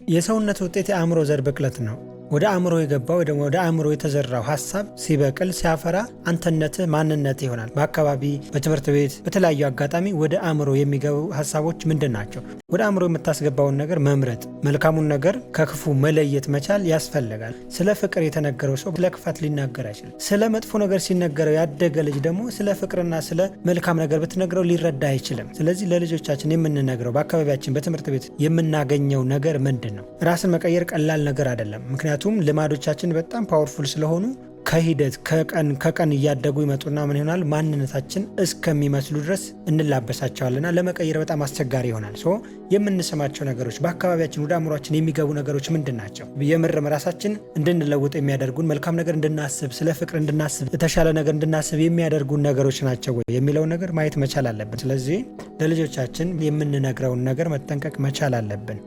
የሰውነት ውጤት የአእምሮ ዘር ብቅለት ነው። ወደ አእምሮ የገባው ደግሞ ወደ አእምሮ የተዘራው ሐሳብ ሲበቅል ሲያፈራ አንተነት ማንነት ይሆናል። በአካባቢ በትምህርት ቤት በተለያዩ አጋጣሚ ወደ አእምሮ የሚገቡ ሐሳቦች ምንድን ናቸው? ወደ አእምሮ የምታስገባውን ነገር መምረጥ፣ መልካሙን ነገር ከክፉ መለየት መቻል ያስፈልጋል። ስለ ፍቅር የተነገረው ሰው ስለ ክፋት ሊናገር አይችልም። ስለ መጥፎ ነገር ሲነገረው ያደገ ልጅ ደግሞ ስለ ፍቅርና ስለ መልካም ነገር ብትነግረው ሊረዳ አይችልም። ስለዚህ ለልጆቻችን የምንነግረው በአካባቢያችን በትምህርት ቤት የምናገኘው ነገር ምንድን ነው? ራስን መቀየር ቀላል ነገር አይደለም። ምክንያቱም ልማዶቻችን በጣም ፓወርፉል ስለሆኑ ከሂደት ከቀን እያደጉ ይመጡና ምን ይሆናል? ማንነታችን እስከሚመስሉ ድረስ እንላበሳቸዋልና ለመቀየር በጣም አስቸጋሪ ይሆናል። የምንሰማቸው ነገሮች በአካባቢያችን ወደ አእምሯችን የሚገቡ ነገሮች ምንድን ናቸው? የምርም ራሳችን እንድንለውጥ የሚያደርጉን መልካም ነገር እንድናስብ፣ ስለ ፍቅር እንድናስብ፣ የተሻለ ነገር እንድናስብ የሚያደርጉን ነገሮች ናቸው የሚለውን ነገር ማየት መቻል አለብን። ስለዚህ ለልጆቻችን የምንነግረውን ነገር መጠንቀቅ መቻል አለብን።